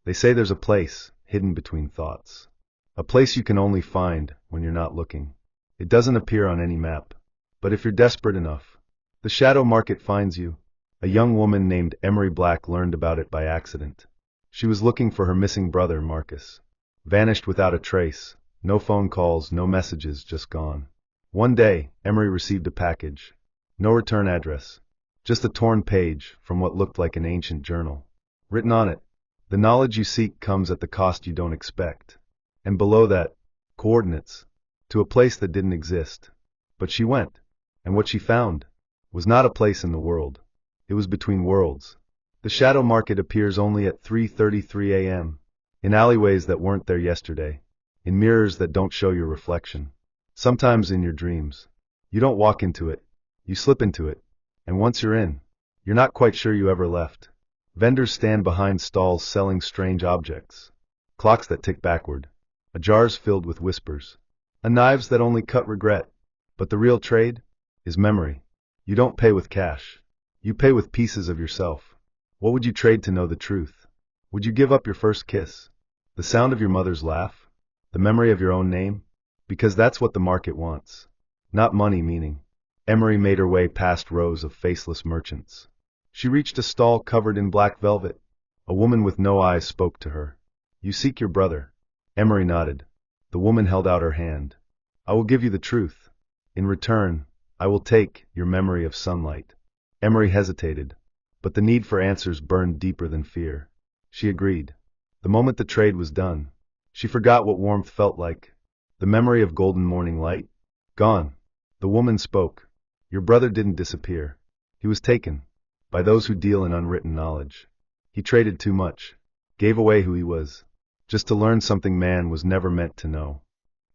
They say there's a place hidden between thoughts. A place you can only find when you're not looking. It doesn't appear on any map. But if you're desperate enough, the shadow market finds you. A young woman named Emery Black learned about it by accident. She was looking for her missing brother, Marcus. Vanished without a trace. No phone calls, no messages, just gone. One day, Emery received a package. No return address. Just a torn page from what looked like an ancient journal. Written on it, the knowledge you seek comes at the cost you don't expect. And below that, coordinates to a place that didn't exist. But she went, and what she found was not a place in the world. It was between worlds. The shadow market appears only at 3:33 a.m. in alleyways that weren't there yesterday, in mirrors that don't show your reflection. Sometimes in your dreams. You don't walk into it, you slip into it, and once you're in, you're not quite sure you ever left. Vendors stand behind stalls selling strange objects. Clocks that tick backward. Jars filled with whispers. Knives that only cut regret. But the real trade is memory. You don't pay with cash. You pay with pieces of yourself. What would you trade to know the truth? Would you give up your first kiss? The sound of your mother's laugh? The memory of your own name? Because that's what the market wants. Not money, meaning. Emery made her way past rows of faceless merchants. She reached a stall covered in black velvet. A woman with no eyes spoke to her. You seek your brother. Emery nodded. The woman held out her hand. I will give you the truth. In return, I will take your memory of sunlight. Emery hesitated, but the need for answers burned deeper than fear. She agreed. The moment the trade was done, she forgot what warmth felt like. The memory of golden morning light? Gone. The woman spoke. Your brother didn't disappear. He was taken. By those who deal in unwritten knowledge. He traded too much. Gave away who he was. Just to learn something man was never meant to know.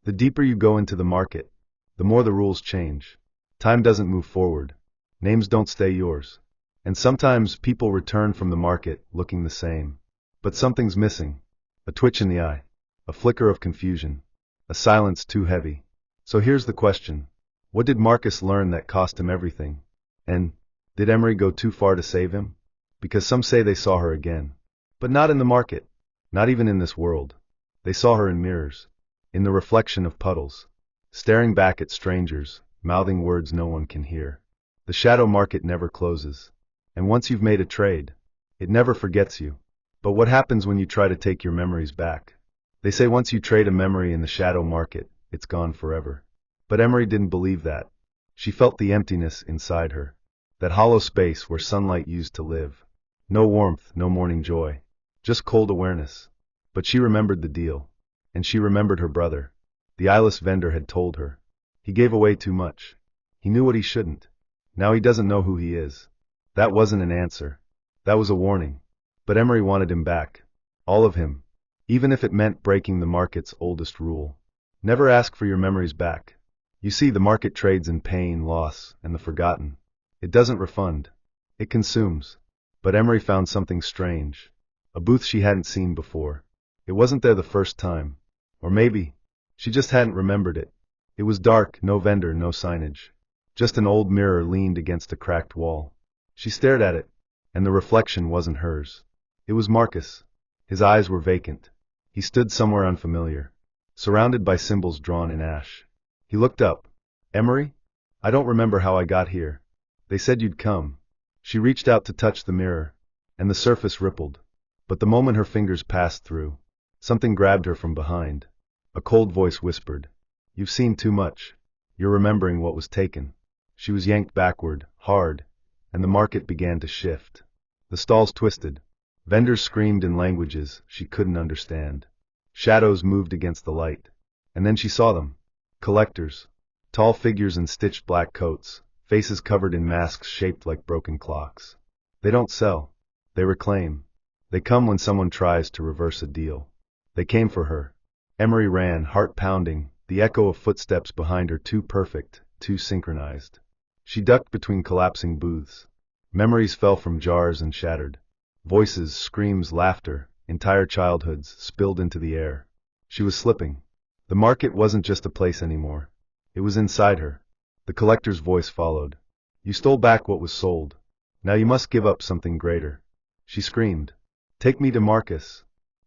The deeper you go into the market, the more the rules change. Time doesn't move forward. Names don't stay yours. And sometimes people return from the market looking the same. But something's missing. A twitch in the eye. A flicker of confusion. A silence too heavy. So here's the question. What did Marcus learn that cost him everything? And did Emery go too far to save him? Because some say they saw her again. But not in the market. Not even in this world. They saw her in mirrors. In the reflection of puddles. Staring back at strangers, mouthing words no one can hear. The shadow market never closes. And once you've made a trade, it never forgets you. But what happens when you try to take your memories back? They say once you trade a memory in the shadow market, it's gone forever. But Emery didn't believe that. She felt the emptiness inside her. That hollow space where sunlight used to live. No warmth, no morning joy. Just cold awareness. But she remembered the deal. And she remembered her brother. The eyeless vendor had told her. He gave away too much. He knew what he shouldn't. Now he doesn't know who he is. That wasn't an answer. That was a warning. But Emery wanted him back. All of him. Even if it meant breaking the market's oldest rule. Never ask for your memories back. You see, the market trades in pain, loss, and the forgotten. It doesn't refund. It consumes. But Emery found something strange. A booth she hadn't seen before. It wasn't there the first time. Or maybe she just hadn't remembered it. It was dark, no vendor, no signage. Just an old mirror leaned against a cracked wall. She stared at it, and the reflection wasn't hers. It was Marcus. His eyes were vacant. He stood somewhere unfamiliar, surrounded by symbols drawn in ash. He looked up. Emery? I don't remember how I got here. They said you'd come. She reached out to touch the mirror, and the surface rippled. But the moment her fingers passed through, something grabbed her from behind. A cold voice whispered, You've seen too much. You're remembering what was taken. She was yanked backward, hard, and the market began to shift. The stalls twisted. Vendors screamed in languages she couldn't understand. Shadows moved against the light. And then she saw them. Collectors. Tall figures in stitched black coats, faces covered in masks shaped like broken clocks. They don't sell. They reclaim. They come when someone tries to reverse a deal. They came for her. Emery ran, heart pounding, the echo of footsteps behind her too perfect, too synchronized. She ducked between collapsing booths. Memories fell from jars and shattered. Voices, screams, laughter, entire childhoods spilled into the air. She was slipping. The market wasn't just a place anymore. It was inside her. The collector's voice followed. You stole back what was sold. Now you must give up something greater. She screamed. Take me to Marcus.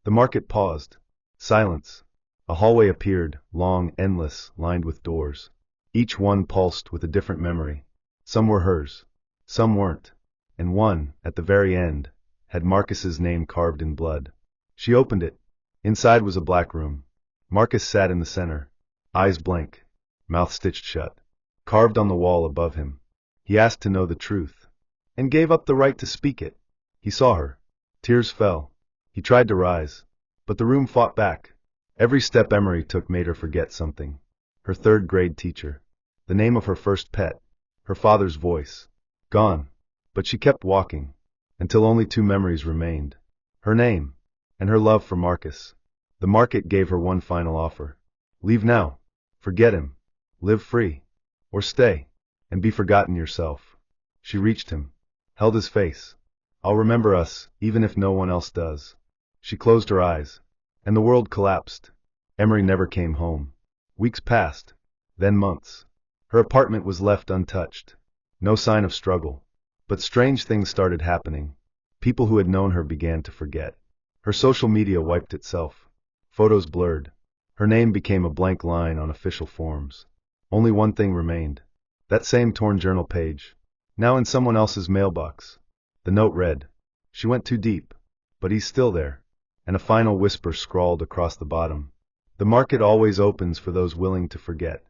The market paused. Silence. A hallway appeared, long, endless, lined with doors. Each one pulsed with a different memory. Some were hers. Some weren't. And one, at the very end, had Marcus's name carved in blood. She opened it. Inside was a black room. Marcus sat in the center, eyes blank, mouth stitched shut. Carved on the wall above him, he asked to know the truth, and gave up the right to speak it. He saw her. Tears fell. He tried to rise, but the room fought back. Every step Emery took made her forget something. Her third-grade teacher, the name of her first pet, her father's voice. Gone. But she kept walking, until only two memories remained. Her name, and her love for Marcus. The market gave her one final offer. Leave now. Forget him. Live free. Or stay, and be forgotten yourself. She reached him, held his face. I'll remember us, even if no one else does. She closed her eyes, and the world collapsed. Emery never came home. Weeks passed, then months. Her apartment was left untouched. No sign of struggle. But strange things started happening. People who had known her began to forget. Her social media wiped itself. Photos blurred. Her name became a blank line on official forms. Only one thing remained. That same torn journal page, now in someone else's mailbox. The note read, "She went too deep, but he's still there," and a final whisper scrawled across the bottom. The market always opens for those willing to forget.